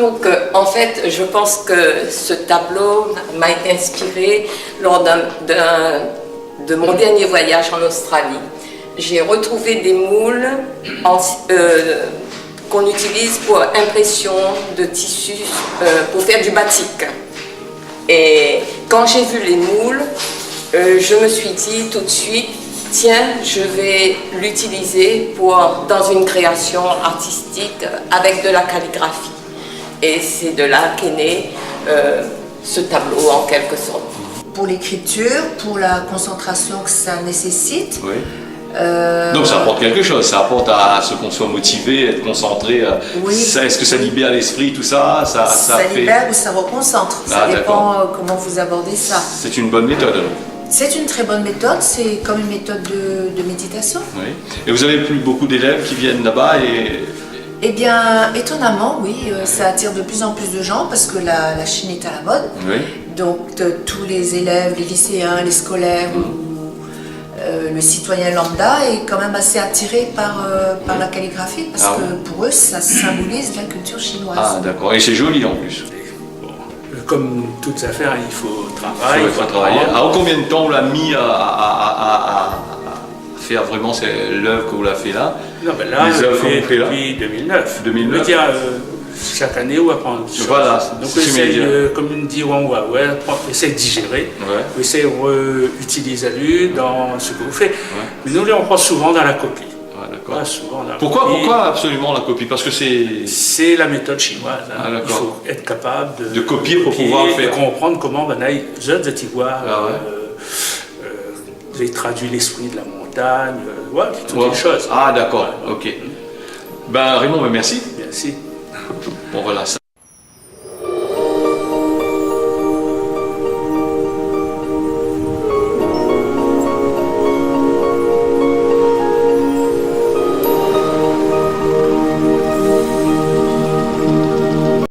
Donc, en fait, je pense que ce tableau m'a été inspiré lors de mon dernier voyage en Australie. J'ai retrouvé des moules qu'on utilise pour impression de tissus pour faire du batik. Et quand j'ai vu les moules, je me suis dit tout de suite, tiens, je vais l'utiliser dans une création artistique avec de la calligraphie. Et c'est de là qu'est né ce tableau en quelque sorte. Pour l'écriture, pour la concentration que ça nécessite. Oui. Donc ça apporte quelque chose, ça apporte à ce qu'on soit motivé, être concentré. Oui. Est-ce que ça libère l'esprit, tout ça? Ça libère ou ça reconcentre. Ça dépend comment vous abordez ça. C'est une bonne méthode alors. C'est une très bonne méthode, c'est comme une méthode de méditation. Oui. Et vous avez plus beaucoup d'élèves qui viennent là-bas Eh bien, étonnamment, oui, ça attire de plus en plus de gens parce que la Chine est à la mode. Oui. Donc tous les élèves, les lycéens, les scolaires ou le citoyen lambda est quand même assez attiré par la calligraphie parce que pour eux, ça symbolise la culture chinoise. Ah d'accord, et c'est joli en plus. Comme toutes affaires, il faut travailler. Il faut travailler. Alors combien de temps on l'a mis à faire vraiment l'œuvre que vous l'avez fait là? Non, ben là, les œuvres qu'on fait là depuis 2009. 2009. Je veux dire, chaque année, on va prendre. Voilà. Donc on essaye, comme dit Wang Wei, on essaye de digérer, on essaye de réutiliser dans ce que vous faites. Mais nous, on prend souvent dans la copie. D'accord. Pourquoi absolument la copie? Parce que c'est la méthode chinoise. Hein. Il faut être capable de copier pour pouvoir le faire. De comprendre comment j'ai traduit l'esprit de la montagne, toutes les choses. Ah d'accord, ok. Ben Raymond, merci. Merci. Bon voilà.